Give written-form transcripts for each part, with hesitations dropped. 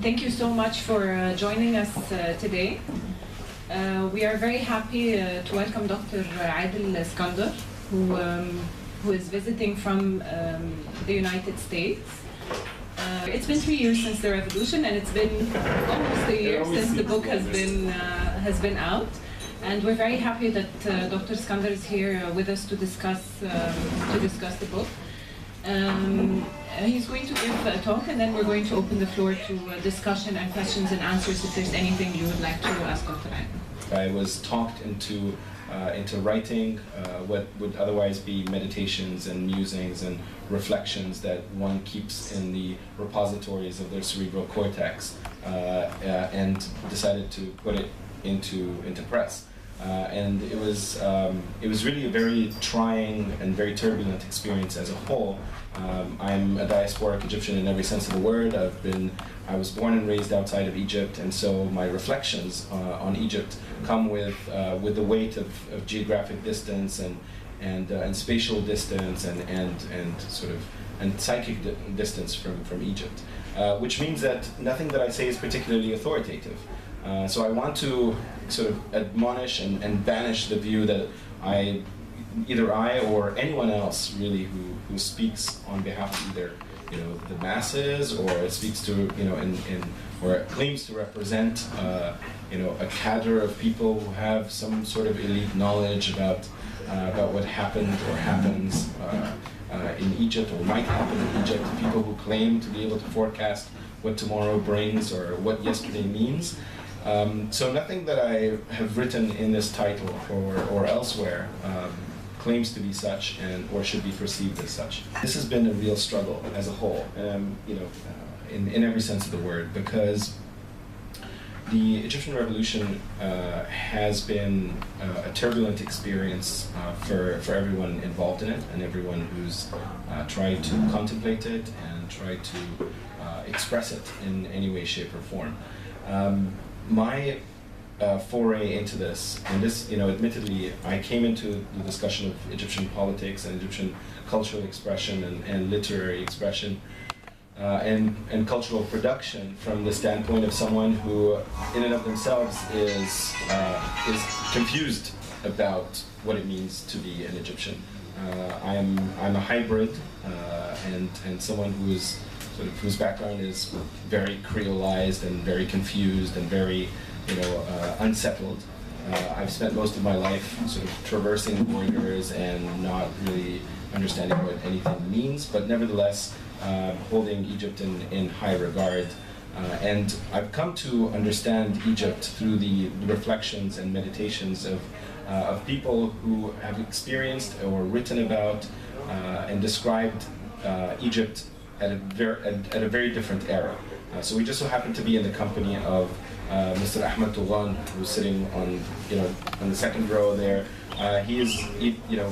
Thank you so much for joining us today. We are very happy to welcome Dr. Adel Iskander, who is visiting from the United States. It's been 3 years since the revolution, and it's been almost a year since the book has been out. And we're very happy that Dr. Iskander is here with us to discuss the book. He's going to give a talk, and then we're going to open the floor to discussion and questions and answers if there's anything you would like to ask Dr. Adel. I was talked into writing what would otherwise be meditations and musings and reflections that one keeps in the repositories of their cerebral cortex, and decided to put it into press. And it was really a very trying and very turbulent experience as a whole. I'm a diasporic Egyptian in every sense of the word. I was born and raised outside of Egypt, and so my reflections on Egypt come with the weight of geographic distance and spatial distance and psychic distance from Egypt, which means that nothing that I say is particularly authoritative. So I want to sort of admonish and banish the view that either I or anyone else really who speaks on behalf of either the masses, or speaks to or claims to represent a cadre of people who have some sort of elite knowledge about what happened or happens in Egypt or might happen in Egypt. People who claim to be able to forecast what tomorrow brings or what yesterday means. So nothing that I have written in this title or elsewhere claims to be such or should be perceived as such. This has been a real struggle as a whole, in every sense of the word, because the Egyptian revolution has been a turbulent experience for everyone involved in it and everyone who's tried to contemplate it and tried to express it in any way, shape, or form. My foray into this, and this, admittedly, I came into the discussion of Egyptian politics and Egyptian cultural expression and literary expression and cultural production from the standpoint of someone who, in and of themselves, is confused about what it means to be an Egyptian. I'm a hybrid and someone whose background is very creolized and very confused and very unsettled. I've spent most of my life sort of traversing borders and not really understanding what anything means, but nevertheless holding Egypt in high regard. And I've come to understand Egypt through the reflections and meditations of people who have experienced or written about and described Egypt at a very different era. So we just so happen to be in the company of Mr. Ahmed Touran, who's sitting on the second row there. He is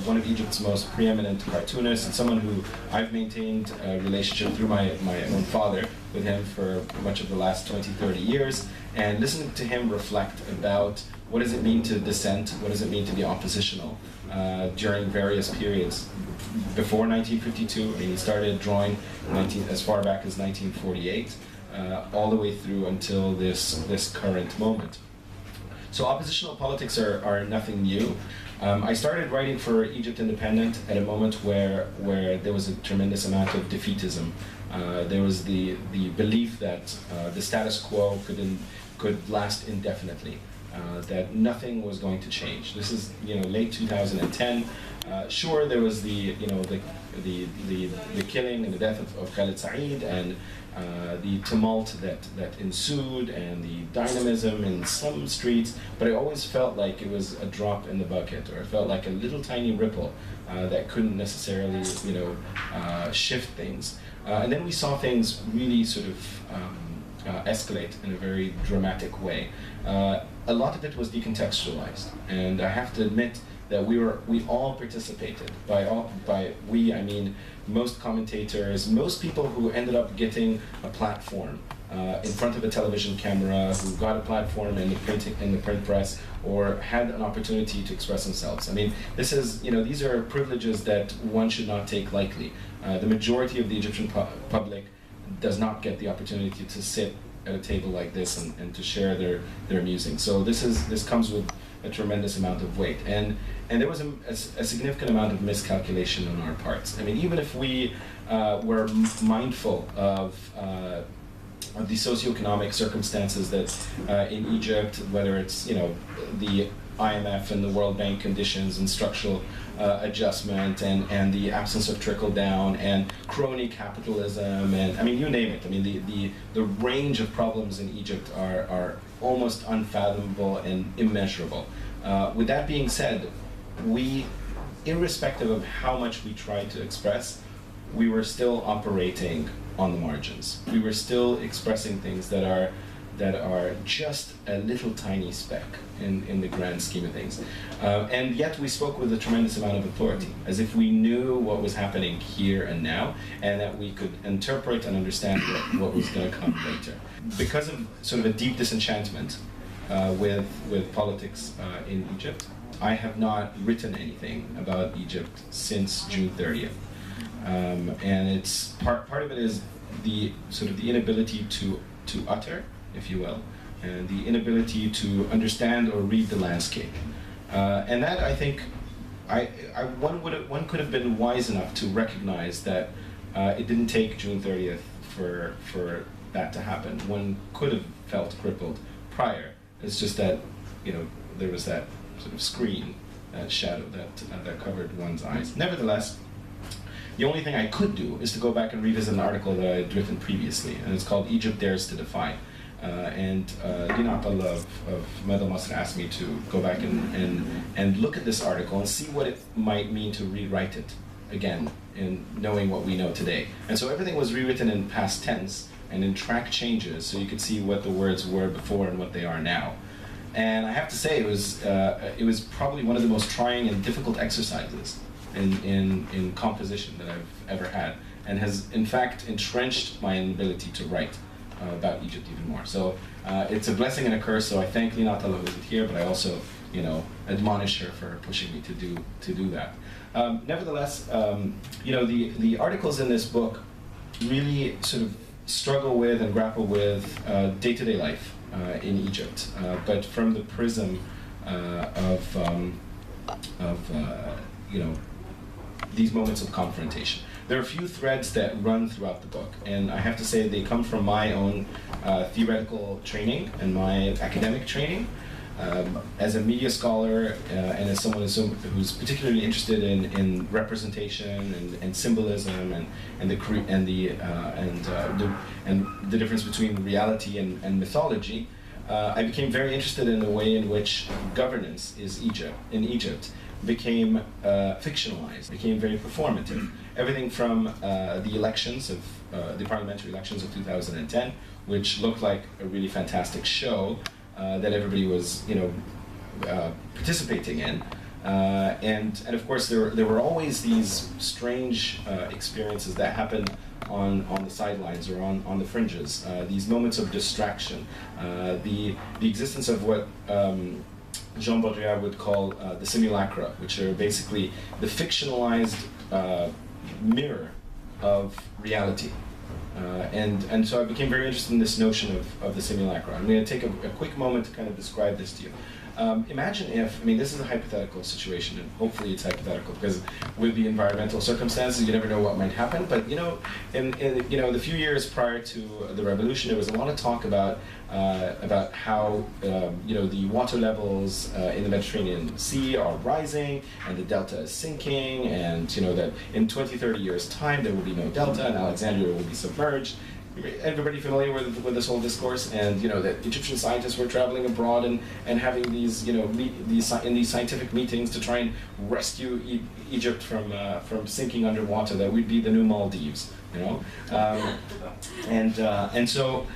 one of Egypt's most preeminent cartoonists, and someone who I've maintained a relationship through my own father with him for much of the last 20-30 years, and listening to him reflect about what does it mean to dissent, what does it mean to be oppositional during various periods. Before 1952, he started drawing as far back as 1948, all the way through until this current moment. So oppositional politics are nothing new. I started writing for Egypt Independent at a moment where there was a tremendous amount of defeatism. There was the belief that the status quo could last indefinitely, that nothing was going to change. This is late 2010. Sure, there was the killing and the death of Khalid Said and the tumult that ensued and the dynamism in some streets, but I always felt like it was a drop in the bucket, or it felt like a little tiny ripple that couldn't necessarily shift things. And then we saw things really sort of escalate in a very dramatic way. A lot of it was decontextualized, and I have to admit that we all participated. By we, I mean most commentators, most people who ended up getting a platform in front of a television camera, who got a platform in the print press, or had an opportunity to express themselves. I mean, this is these are privileges that one should not take lightly. The majority of the Egyptian public does not get the opportunity to sit at a table like this and to share their musings. So this comes with a tremendous amount of weight, and there was a significant amount of miscalculation on our parts. I mean, even if we were mindful of the socioeconomic circumstances that in Egypt, whether it's the IMF and the World Bank conditions and structural adjustment and the absence of trickle down and crony capitalism, and I mean, you name it. I mean, the range of problems in Egypt are almost unfathomable and immeasurable. With that being said, we, irrespective of how much we tried to express, we were still operating on the margins. We were still expressing things that are just a little tiny speck in the grand scheme of things. And yet we spoke with a tremendous amount of authority, as if we knew what was happening here and now, and that we could interpret and understand what was going to come later. Because of sort of a deep disenchantment with politics in Egypt, I have not written anything about Egypt since June 30th. And it's part of it is the sort of the inability to utter, if you will, and the inability to understand or read the landscape. And that, I think, one could have been wise enough to recognize that it didn't take June 30th for that to happen. One could have felt crippled prior. It's just that, there was that sort of screen, that shadow that covered one's eyes. Nevertheless, the only thing I could do is to go back and revisit an article that I had written previously, and it's called Egypt Dares to Defy. And Adel of Medal Masr asked me to go back and look at this article and see what it might mean to rewrite it again, in knowing what we know today. And so everything was rewritten in past tense and in track changes, so you could see what the words were before and what they are now. And I have to say, it was probably one of the most trying and difficult exercises in composition that I've ever had, and has in fact entrenched my ability to write about Egypt even more. So it's a blessing and a curse. So I thank Linat Allah who isn't here, but I also admonish her for pushing me to do that. Nevertheless, the articles in this book really sort of struggle with and grapple with day-to-day life in Egypt, but from the prism of these moments of confrontation. There are a few threads that run throughout the book, and I have to say they come from my own theoretical training and my academic training. As a media scholar and as someone who's particularly interested in representation and symbolism and the difference between reality and mythology, I became very interested in the way in which governance in Egypt became fictionalized, became very performative. Everything from the elections of the parliamentary elections of 2010, which looked like a really fantastic show that everybody was, participating in, and of course there were always these strange experiences that happened on the sidelines or on the fringes. These moments of distraction, the existence of what Jean Baudrillard would call the simulacra, which are basically the fictionalized mirror of reality. And so I became very interested in this notion of the simulacra. I'm going to take a quick moment to kind of describe this to you. Imagine if, this is a hypothetical situation, and hopefully it's hypothetical, because with the environmental circumstances, you never know what might happen. But in the few years prior to the revolution, there was a lot of talk about how the water levels in the Mediterranean Sea are rising, and the delta is sinking, and that in 20, 30 years' time there will be no delta, and Alexandria will be submerged. Everybody familiar with this whole discourse, and that Egyptian scientists were traveling abroad and having these these scientific meetings to try and rescue Egypt from sinking underwater. That would be the new Maldives, and so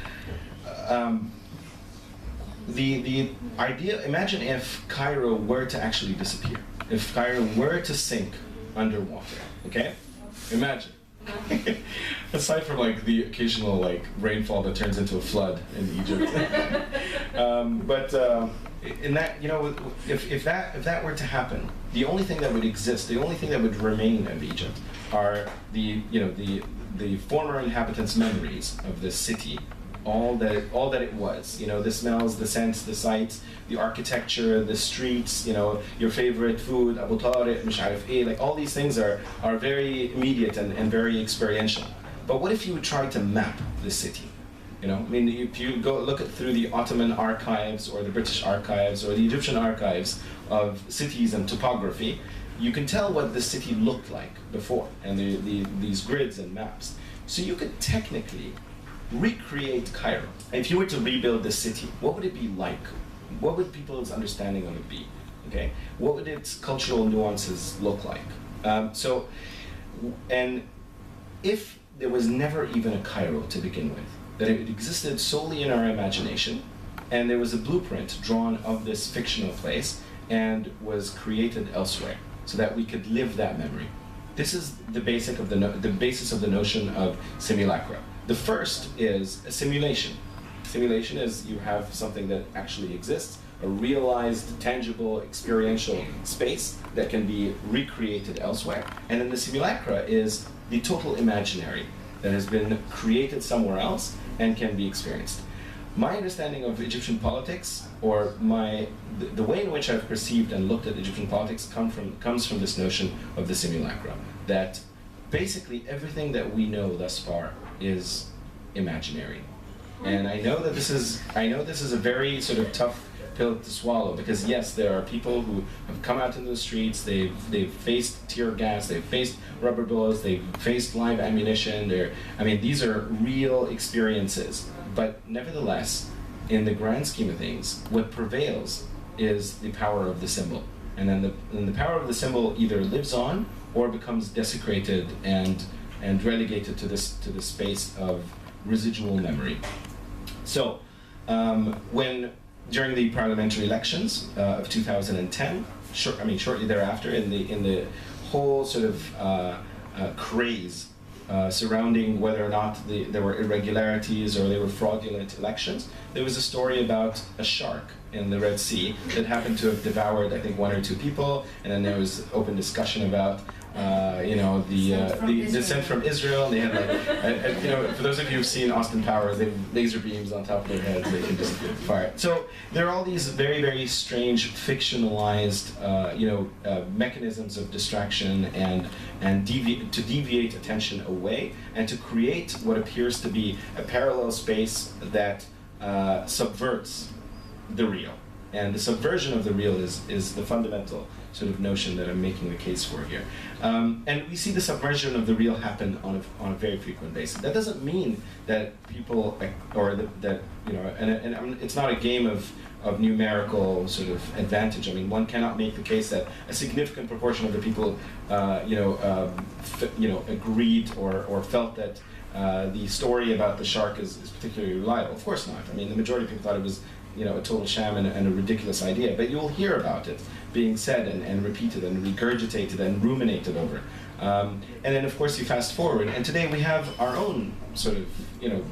the idea. Imagine if Cairo were to actually disappear, if Cairo were to sink underwater. Okay, imagine. Aside from the occasional rainfall that turns into a flood in Egypt, but in that if that were to happen, the only thing that would exist, the only thing that would remain of Egypt are the the former inhabitants' memories of this city, all that it was. You know, the smells, the scents, the sights, the architecture, the streets. You know, your favorite food, Abu Tariq, مش عارف إيه, like all these things are very immediate and very experiential. But what if you try to map the city? You know, I mean, if you go look through the Ottoman archives or the British archives or the Egyptian archives of cities and topography, you can tell what the city looked like before, and these grids and maps. So you could technically recreate Cairo. If you were to rebuild the city, what would it be like? What would people's understanding of it be? Okay, what would its cultural nuances look like? And if there was never even a Cairo to begin with, that it existed solely in our imagination, and there was a blueprint drawn of this fictional place and was created elsewhere, so that we could live that memory. This is the basis of the notion of simulacra. The first is a simulation. Simulation is you have something that actually exists, a realized, tangible, experiential space that can be recreated elsewhere. And then the simulacra is the total imaginary that has been created somewhere else and can be experienced. My understanding of Egyptian politics, or the way in which I've perceived and looked at Egyptian politics comes from this notion of the simulacra, that basically everything that we know thus far is imaginary. And I know this is a very sort of tough pill to swallow, because yes, there are people who have come out into the streets, they've faced tear gas, they've faced rubber bullets, they've faced live ammunition. These are real experiences. But nevertheless, in the grand scheme of things, what prevails is the power of the symbol. And then the power of the symbol either lives on or becomes desecrated and relegated to this space of residual memory. So during the parliamentary elections of 2010, shortly thereafter, in the whole sort of craze surrounding whether or not there were irregularities or they were fraudulent elections, there was a story about a shark in the Red Sea that happened to have devoured, I think, 1 or 2 people, and then there was open discussion about the descent from Israel. And they had for those of you who've seen Austin Powers, they have laser beams on top of their heads. They can just fire it. So there are all these very, very strange fictionalized mechanisms of distraction and to deviate attention away and to create what appears to be a parallel space that subverts the real. And the subversion of the real is the fundamental sort of notion that I'm making the case for here. And we see the subversion of the real happen on a very frequent basis. That doesn't mean that people, it's not a game of numerical sort of advantage. I mean, one cannot make the case that a significant proportion of the people, agreed or felt that the story about the shark is particularly reliable. Of course not. I mean, the majority of people thought it was a total sham and a ridiculous idea, but you'll hear about it being said and repeated and regurgitated and ruminated over. And then of course you fast forward, and today we have our own sort of,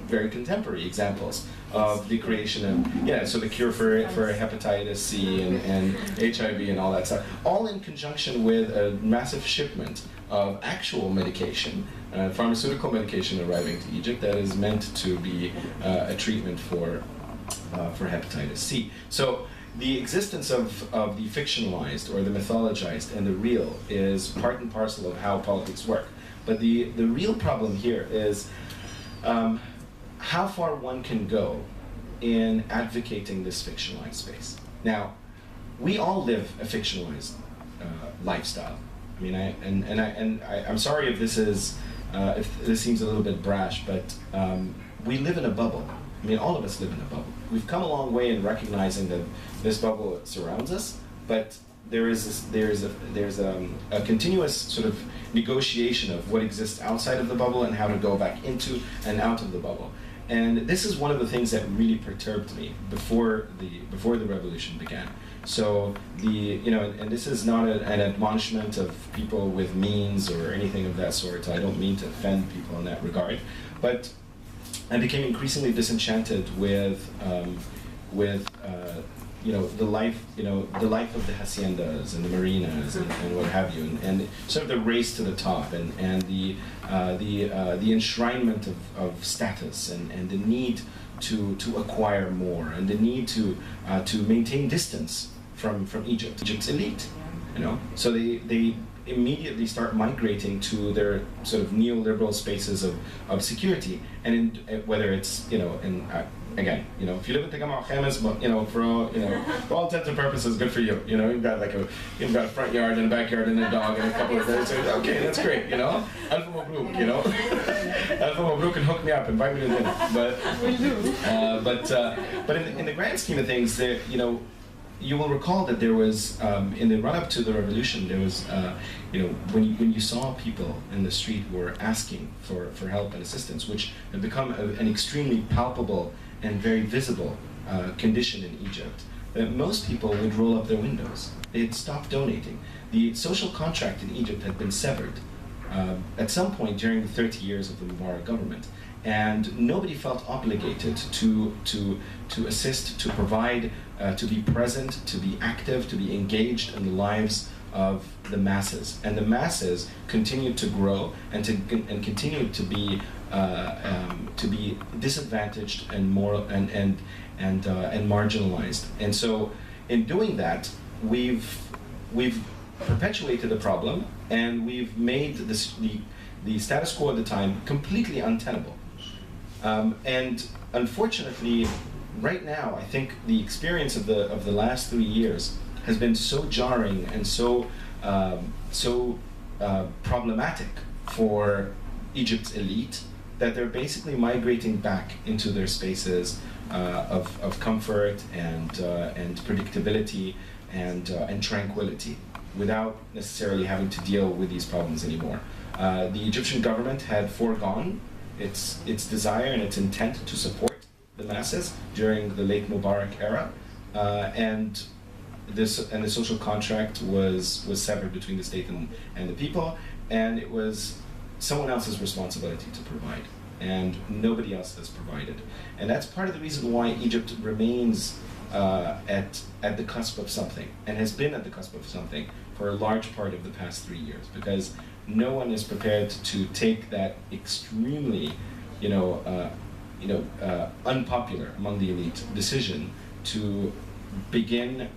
very contemporary examples of the creation of, so the cure for hepatitis C and HIV and all that stuff, all in conjunction with a massive shipment of actual medication, pharmaceutical medication arriving to Egypt that is meant to be a treatment for hepatitis C. So the existence of the fictionalized or the mythologized and the real is part and parcel of how politics work. But the real problem here is how far one can go in advocating this fictionalized space. Now, we all live a fictionalized lifestyle. I mean, I'm sorry if this seems a little bit brash, but we live in a bubble. I mean, all of us live in a bubble. We've come a long way in recognizing that this bubble surrounds us, but there's a continuous sort of negotiation of what exists outside of the bubble and how to go back into and out of the bubble. And this is one of the things that really perturbed me before the revolution began. So and this is not an admonishment of people with means or anything of that sort. I don't mean to offend people in that regard, but I became increasingly disenchanted with the life of the haciendas and the marinas and what have you, and sort of the race to the top, and the enshrinement of status, and the need to acquire more, and the need to maintain distance from Egypt's elite, so they immediately start migrating to their sort of neoliberal spaces of security, and whether it's again, if you live in Tagama Khamis, for all intents and purposes, good for you. You've got you've got a front yard and a backyard and a dog and a couple of birds. Okay, that's great. Alfa Mabruk, Alfa Mabruk, and hook me up, invite me to dinner. But in the grand scheme of things, you will recall that there was in the run-up to the revolution, there was when you saw people in the street who were asking for help and assistance, which had become an extremely palpable and very visible condition in Egypt, that most people would roll up their windows. They had stopped donating. The social contract in Egypt had been severed at some point during the 30 years of the Mubarak government, and nobody felt obligated to assist, to provide, to be present, to be active, to be engaged in the lives of the masses. And the masses continued to grow and continued to be disadvantaged and marginalized. And so, in doing that, we've perpetuated the problem, and we've made the status quo at the time completely untenable. And unfortunately, right now, I think the experience of the last 3 years has been so jarring and so problematic for Egypt's elite that they're basically migrating back into their spaces of comfort and predictability and tranquility, without necessarily having to deal with these problems anymore. The Egyptian government had foregone its desire and its intent to support the masses during the late Mubarak era, and the social contract was severed between the state and the people, and it was someone else's responsibility to provide, and nobody else has provided. And that's part of the reason why Egypt remains at the cusp of something, and has been at the cusp of something for a large part of the past 3 years, because no one is prepared to take that extremely, unpopular among the elite decision to begin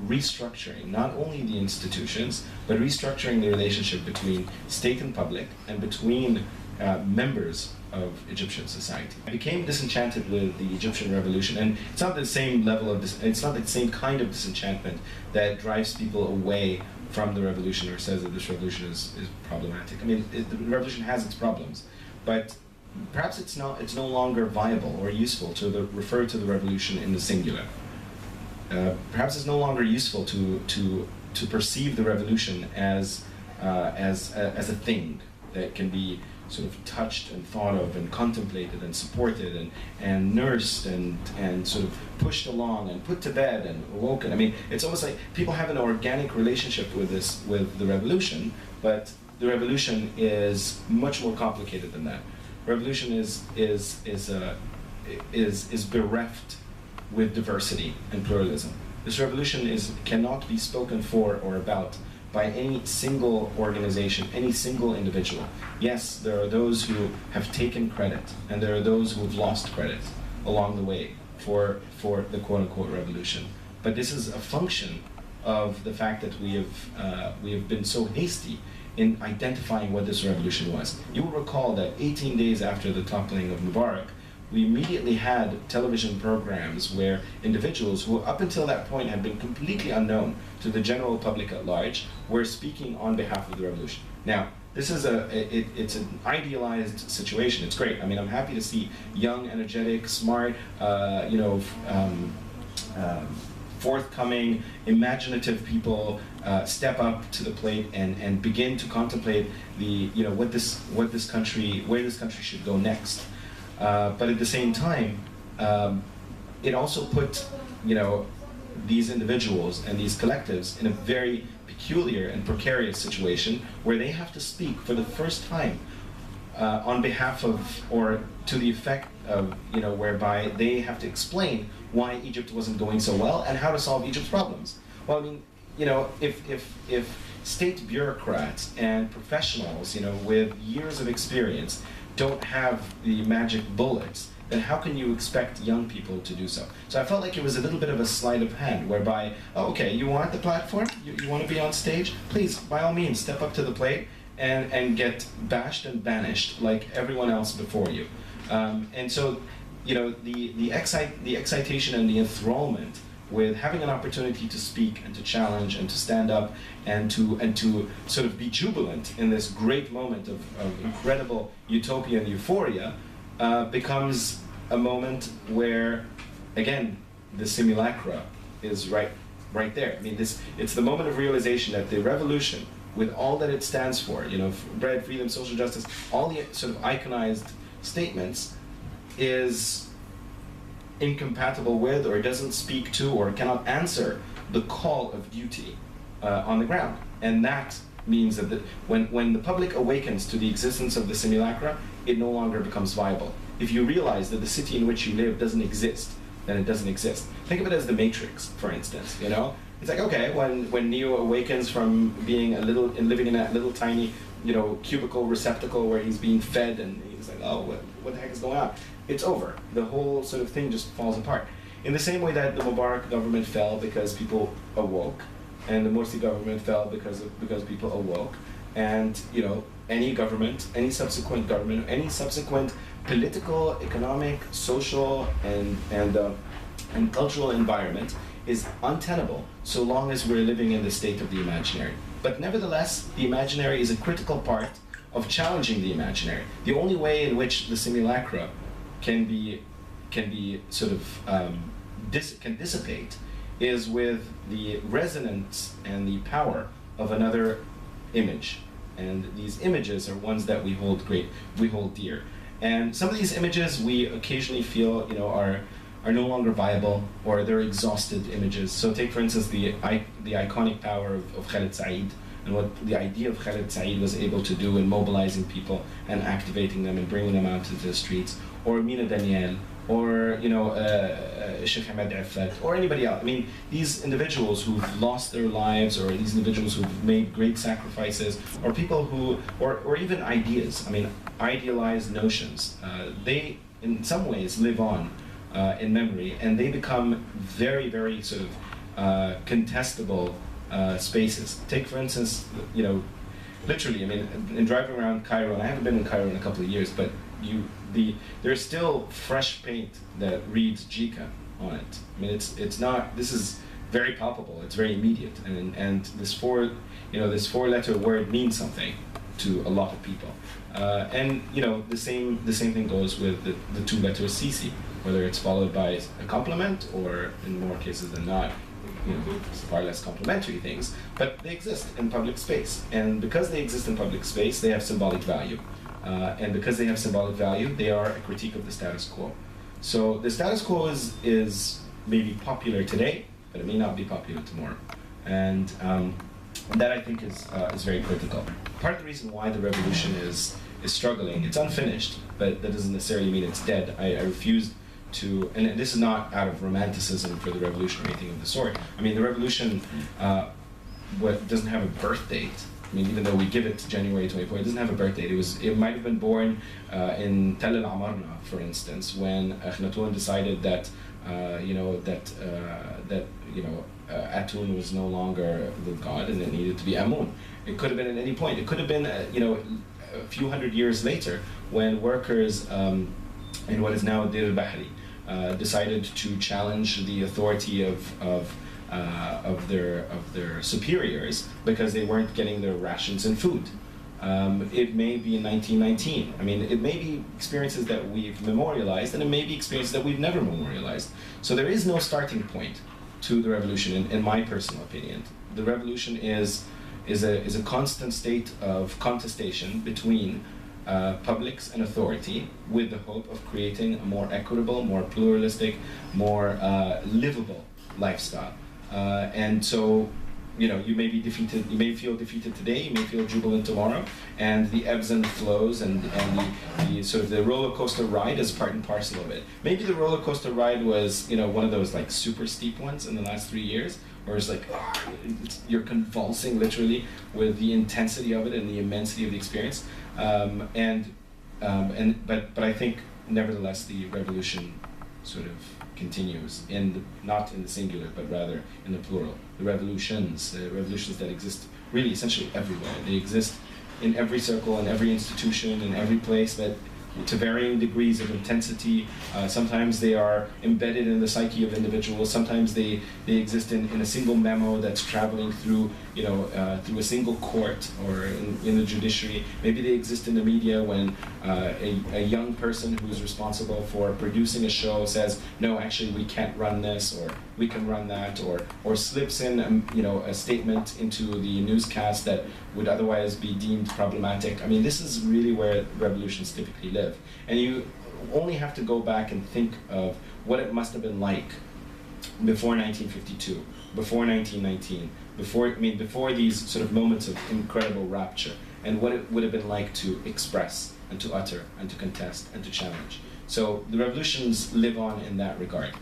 restructuring not only the institutions, but restructuring the relationship between state and public, and between members of Egyptian society. I became disenchanted with the Egyptian revolution, and it's not the same level of it's not the same kind of disenchantment that drives people away from the revolution or says that this revolution is problematic. I mean, the revolution has its problems, but perhaps it's no longer viable or useful to refer to the revolution in the singular. Perhaps it's no longer useful to perceive the revolution as a thing that can be sort of touched and thought of and contemplated and supported and nursed and sort of pushed along and put to bed and awoken. I mean, it's almost like people have an organic relationship with the revolution, but the revolution is much more complicated than that. Revolution is bereft with diversity and pluralism. This revolution cannot be spoken for or about by any single organization, any single individual. Yes, there are those who have taken credit, and there are those who have lost credit along the way for the quote-unquote revolution. But this is a function of the fact that we have been so hasty in identifying what this revolution was. You will recall that 18 days after the toppling of Mubarak, we immediately had television programs where individuals who up until that point had been completely unknown to the general public at large were speaking on behalf of the revolution. Now, this is it's an idealized situation. It's great. I mean, I'm happy to see young, energetic, smart, forthcoming, imaginative people step up to the plate and begin to contemplate where this country should go next. But at the same time, it also put these individuals and these collectives in a very peculiar and precarious situation where they have to speak for the first time on behalf of, or to the effect of, whereby they have to explain why Egypt wasn't going so well and how to solve Egypt's problems. Well, I mean, if state bureaucrats and professionals, with years of experience don't have the magic bullets, then how can you expect young people to do so? So I felt like it was a little bit of a sleight of hand, whereby, oh, okay, you want the platform? You want to be on stage? Please, by all means, step up to the plate and get bashed and banished like everyone else before you. And so, the excitation and the enthrallment with having an opportunity to speak and to challenge and to stand up and to sort of be jubilant in this great moment of incredible utopian euphoria becomes a moment where, again, the simulacra is right there. I mean, it's the moment of realization that the revolution, with all that it stands for, bread, freedom, social justice, all the sort of iconized statements, is incompatible with, or doesn't speak to, or cannot answer the call of duty on the ground. And that means that when the public awakens to the existence of the simulacra, it no longer becomes viable. If you realize that the city in which you live doesn't exist, then it doesn't exist. Think of it as the Matrix, for instance. It's like, okay, when Neo awakens from being living in that little tiny, cubicle receptacle where he's being fed, and he's like, oh, what the heck is going on? It's over. The whole sort of thing just falls apart. In the same way that the Mubarak government fell because people awoke, and the Morsi government fell because people awoke, and any government, any subsequent government, any subsequent political, economic, social, and cultural environment is untenable so long as we're living in the state of the imaginary. But nevertheless, the imaginary is a critical part of challenging the imaginary. The only way in which the simulacra can sort of can dissipate is with the resonance and the power of another image. And these images are ones that we hold dear. And some of these images we occasionally feel, are no longer viable, or they're exhausted images. So take, for instance, the iconic power of Khaled Said, and what the idea of Khaled Said was able to do in mobilizing people and activating them and bringing them out to the streets, or Mina Daniel, or Sheikh Ahmed Affat, or anybody else. I mean, these individuals who've lost their lives, or these individuals who've made great sacrifices, or people who, or even ideas. I mean, idealized notions. They, in some ways, live on in memory, and they become very, very sort of contestable spaces. Take, for instance, literally, I mean, in driving around Cairo, and I haven't been in Cairo in a couple of years, but there's still fresh paint that reads Jika on it. I mean, it's not. This is very palpable. It's very immediate, and this four-letter word means something to a lot of people. And the same thing goes with the two letters Sisi, whether it's followed by a complement, or in more cases than not, far less complimentary things, but they exist in public space. And because they exist in public space, they have symbolic value. And because they have symbolic value, they are a critique of the status quo. So the status quo is maybe popular today, but it may not be popular tomorrow. And that, I think, is very critical. Part of the reason why the revolution is struggling, it's unfinished, but that doesn't necessarily mean it's dead. I refuse to, and this is not out of romanticism for the revolution or anything of the sort. I mean, the revolution doesn't have a birth date. I mean, even though we give it January 24, it doesn't have a birth date. It might have been born in Tel al-Amarna, for instance, when Akhenaton decided that Atun was no longer the god, and it needed to be Amun. It could have been at any point. It could have been, a few hundred years later, when workers in what is now Dir al-Bahri decided to challenge the authority of their superiors because they weren't getting their rations and food. It may be in 1919. I mean, it may be experiences that we've memorialized, and it may be experiences that we've never memorialized. So there is no starting point to the revolution, in my personal opinion. The revolution is a constant state of contestation between publics and authority, with the hope of creating a more equitable, more pluralistic, more livable lifestyle. And so you may be defeated, you may feel defeated today, you may feel jubilant tomorrow, and the ebbs and flows and the sort of the roller coaster ride is part and parcel of it. Maybe the roller coaster ride was, one of those like super steep ones in the last 3 years, where it's like, you're convulsing literally with the intensity of it and the immensity of the experience. But I think nevertheless the revolution sort of continues not in the singular, but rather in the plural. The revolutions that exist really essentially everywhere. They exist in every circle, in every institution, in every place, but to varying degrees of intensity. Sometimes they are embedded in the psyche of individuals. Sometimes they exist in a single memo that's traveling through, through a single court or in the judiciary. Maybe they exist in the media when a young person who's responsible for producing a show says, no, actually we can't run this, or we can run that, or slips in, a statement into the newscast that would otherwise be deemed problematic. I mean, this is really where revolutions typically live. And you only have to go back and think of what it must have been like before 1952, before 1919, before these sort of moments of incredible rapture, and what it would have been like to express and to utter and to contest and to challenge. So the revolutions live on in that regard.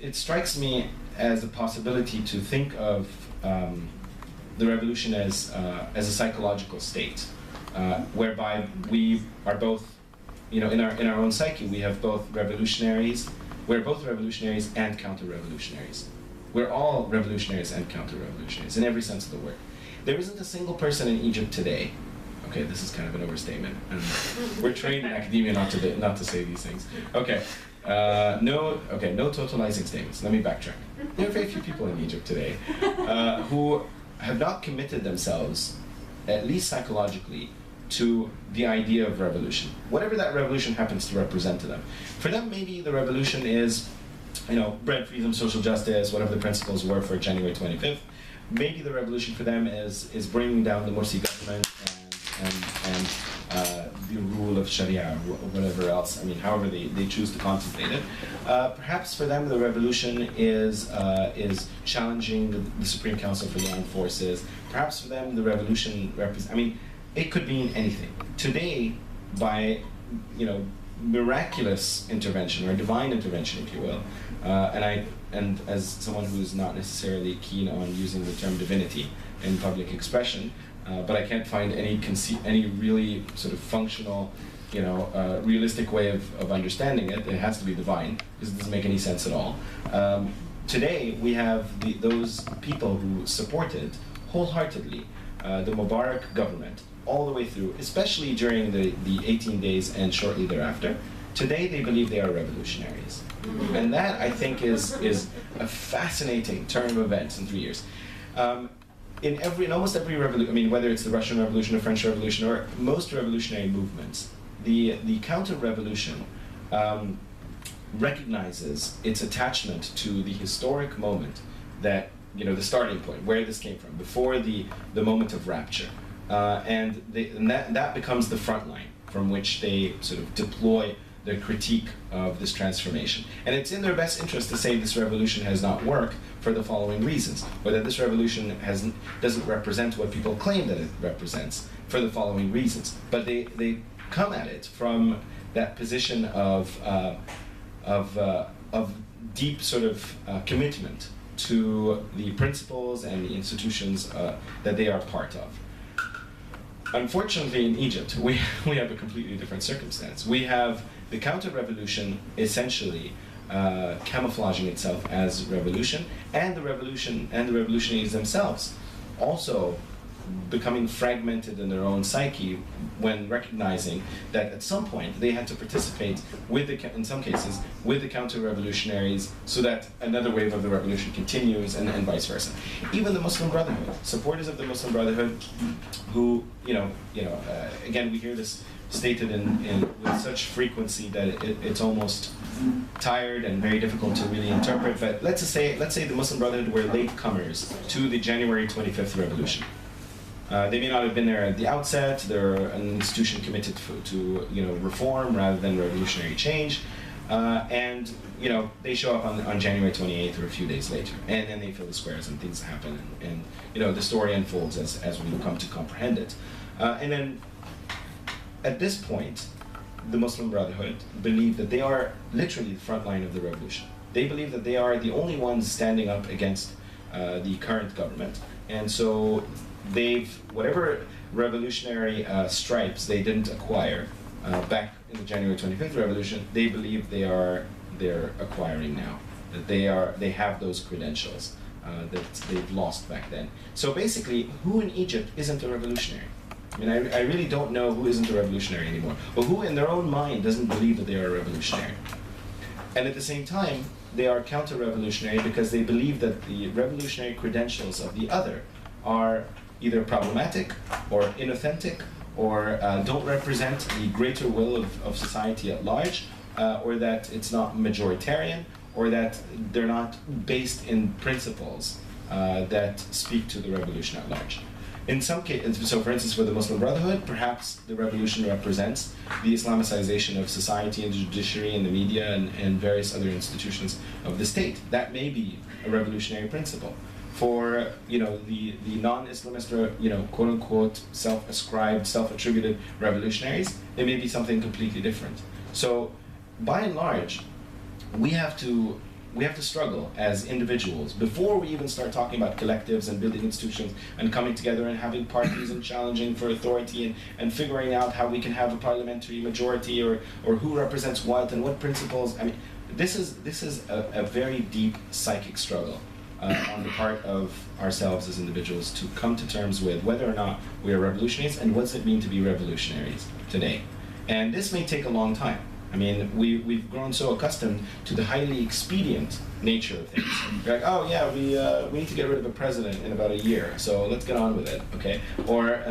It strikes me as a possibility to think of the revolution as a psychological state, whereby we are both, in our own psyche, we have both revolutionaries. We're both revolutionaries and counter-revolutionaries. We're all revolutionaries and counter-revolutionaries in every sense of the word. There isn't a single person in Egypt today. Okay, this is kind of an overstatement. We're trained in academia not to say these things. Okay. No totalizing statements. Let me backtrack. There are very few people in Egypt today who have not committed themselves, at least psychologically, to the idea of revolution. Whatever that revolution happens to represent to them. For them, maybe the revolution is, bread, freedom, social justice, whatever the principles were for January 25th. Maybe the revolution for them is bringing down the Morsi government and the rule of Sharia or whatever else. I mean, however they choose to contemplate it. Perhaps for them the revolution is challenging the Supreme Council for the Armed Forces. Perhaps for them the revolution it could mean anything. Today, by miraculous intervention or divine intervention, if you will, and as someone who's not necessarily keen on using the term divinity in public expression, but I can't find any really sort of functional, realistic way of understanding it. It has to be divine, because it doesn't make any sense at all. Today, we have those people who supported wholeheartedly the Mubarak government all the way through, especially during the 18 days and shortly thereafter. Today, they believe they are revolutionaries. And that, I think, is a fascinating turn of events in 3 years. In almost every revolution, whether it's the Russian Revolution or French Revolution or most revolutionary movements, the counter-revolution recognizes its attachment to the historic moment that, the starting point, where this came from, before the moment of rapture. And that becomes the front line from which they sort of deploy their critique of this transformation. And it's in their best interest to say this revolution has not worked for the following reasons, or that this revolution doesn't represent what people claim that it represents for the following reasons. But they come at it from that position of deep sort of commitment to the principles and the institutions that they are part of. Unfortunately, in Egypt, we have a completely different circumstance. We have the counter-revolution essentially camouflaging itself as revolution, and the revolutionaries themselves also becoming fragmented in their own psyche when recognizing that at some point they had to participate in some cases, with the counter-revolutionaries so that another wave of the revolution continues, and vice versa. Even the Muslim Brotherhood, supporters of the Muslim Brotherhood, who, again, we hear this stated with such frequency that it's almost tired and very difficult to really interpret. But let's say the Muslim Brotherhood were latecomers to the January 25th revolution. They may not have been there at the outset. They're an institution committed to reform rather than revolutionary change. And they show up on January 28th or a few days later, and then they fill the squares and things happen, and the story unfolds as we come to comprehend it. And then at this point, the Muslim Brotherhood believe that they are literally the front line of the revolution. They believe that they are the only ones standing up against the current government, and so whatever revolutionary stripes they didn't acquire back in the January 25th revolution, they believe they're acquiring now. That they have those credentials that they've lost back then. So basically, who in Egypt isn't a revolutionary? I mean, I really don't know who isn't a revolutionary anymore, but who in their own mind doesn't believe that they are a revolutionary? And at the same time, they are counter-revolutionary because they believe that the revolutionary credentials of the other are either problematic or inauthentic or don't represent the greater will of society at large, or that it's not majoritarian, or that they're not based in principles that speak to the revolution at large. In some cases, so for instance, for the Muslim Brotherhood, perhaps the revolution represents the Islamicization of society and the judiciary and the media and various other institutions of the state. That may be a revolutionary principle. For the non-Islamist, quote unquote, self-ascribed, self-attributed revolutionaries, it may be something completely different. So, by and large, we have to struggle as individuals before we even start talking about collectives and building institutions and coming together and having parties and challenging for authority and figuring out how we can have a parliamentary majority or who represents what and what principles. I mean, this is a very deep psychic struggle on the part of ourselves as individuals to come to terms with whether or not we are revolutionaries and what does it mean to be revolutionaries today. And this may take a long time. I mean, we've grown so accustomed to the highly expedient nature of things. We're like, oh yeah, we need to get rid of a president in about a year, so let's get on with it, okay? Or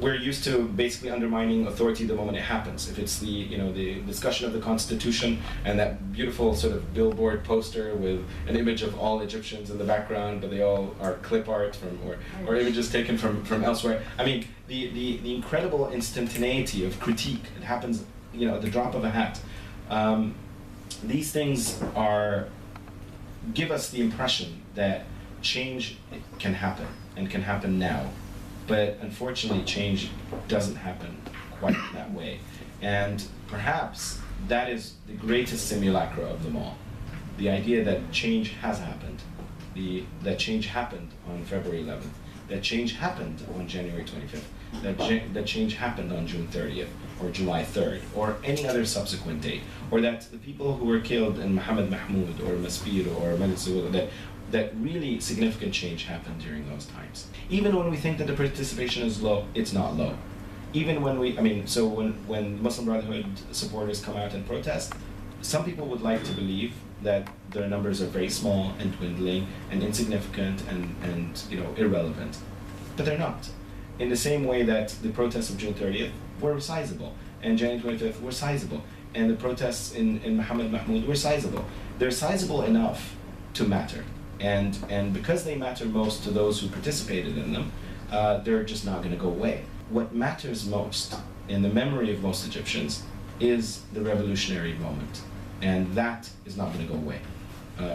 we're used to basically undermining authority the moment it happens. If it's the discussion of the Constitution and that beautiful sort of billboard poster with an image of all Egyptians in the background, but they all are clip art or images taken from elsewhere. I mean, the incredible instantaneity of critique, it happens at the drop of a hat. These things give us the impression that change can happen and can happen now. But unfortunately, change doesn't happen quite that way. And perhaps that is the greatest simulacra of them all. The idea that change has happened. That change happened on February 11th. That change happened on January 25th. That change happened on June 30th or July 3rd or any other subsequent date. Or that the people who were killed in Mohammed Mahmoud or Masbir or Malik Saud, that really significant change happened during those times. Even when we think that the participation is low, it's not low. Even when when Muslim Brotherhood supporters come out and protest, some people would like to believe that their numbers are very small and dwindling and insignificant and irrelevant. But they're not. In the same way that the protests of June 30th were sizable, and January 25th were sizable, and the protests in Mohammed Mahmoud were sizable. They're sizable enough to matter. And because they matter most to those who participated in them, they're just not going to go away. What matters most in the memory of most Egyptians is the revolutionary moment. And that is not going to go away.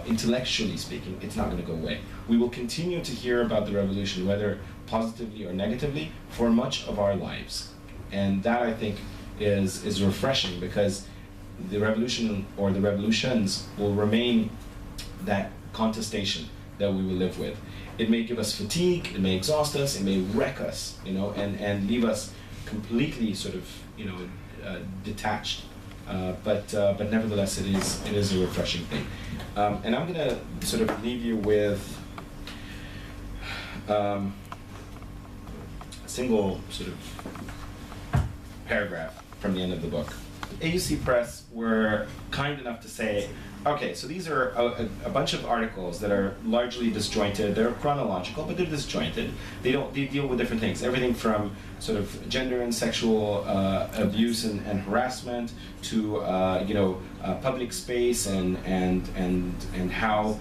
Intellectually speaking, it's not going to go away. We will continue to hear about the revolution, whether positively or negatively, for much of our lives. And that, I think, is refreshing, because the revolution or the revolutions will remain that contestation that we will live with. It may give us fatigue, it may exhaust us, it may wreck us, and leave us completely sort of, detached. But nevertheless, it is a refreshing thing. And I'm going to sort of leave you with a single sort of paragraph from the end of the book. AUC Press were kind enough to say, okay, so these are a bunch of articles that are largely disjointed. They're chronological, but they're disjointed. They deal with different things, everything from sort of gender and sexual abuse and harassment to public space and how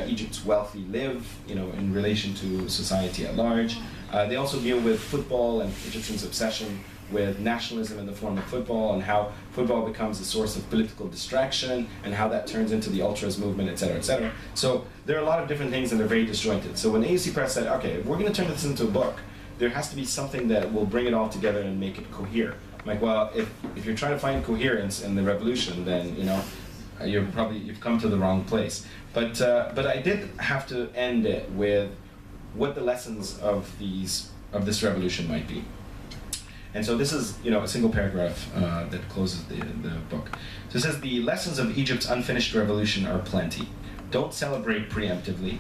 Egypt's wealthy live, in relation to society at large. They also deal with football and Egyptians' obsession with nationalism in the form of football, and how football becomes a source of political distraction, and how that turns into the ultras movement, et cetera, et cetera. So there are a lot of different things, and they're very disjointed. So when AUC Press said, okay, if we're going to turn this into a book, there has to be something that will bring it all together and make it cohere. I'm like, well, if you're trying to find coherence in the revolution, then you've come to the wrong place. But I did have to end it with what the lessons of this revolution might be. And so this is, a single paragraph that closes the book. So it says, the lessons of Egypt's unfinished revolution are plenty. Don't celebrate preemptively.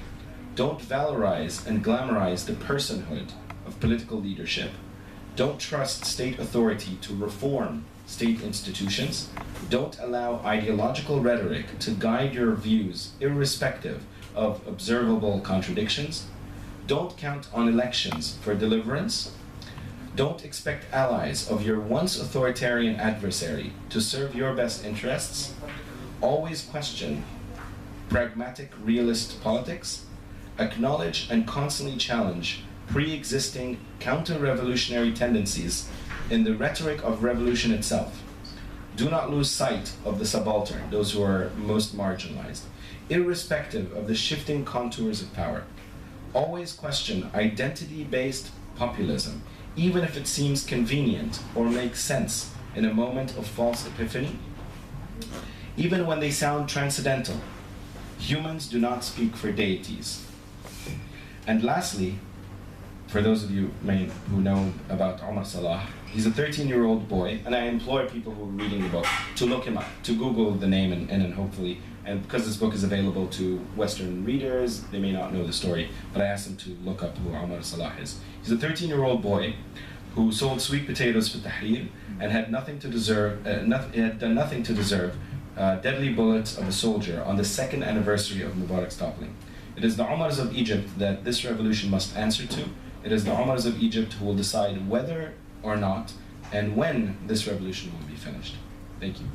Don't valorize and glamorize the personhood of political leadership. Don't trust state authority to reform state institutions. Don't allow ideological rhetoric to guide your views irrespective of observable contradictions. Don't count on elections for deliverance. Don't expect allies of your once authoritarian adversary to serve your best interests. Always question pragmatic realist politics. Acknowledge and constantly challenge pre-existing counter-revolutionary tendencies in the rhetoric of revolution itself. Do not lose sight of the subaltern, those who are most marginalized, irrespective of the shifting contours of power. Always question identity-based populism, even if it seems convenient or makes sense in a moment of false epiphany. Even when they sound transcendental, humans do not speak for deities. And lastly, for those of you who know about Omar Salah, he's a 13-year-old boy, and I implore people who are reading the book to look him up, to Google the name, and hopefully, and because this book is available to Western readers, they may not know the story, but I asked them to look up who Omar Salah is. He's a 13-year-old boy who sold sweet potatoes for Tahrir and had nothing to deserve, had done nothing to deserve deadly bullets of a soldier on the 2nd anniversary of Mubarak's toppling. It is the Omars of Egypt that this revolution must answer to. It is the Omars of Egypt who will decide whether or not and when this revolution will be finished. Thank you.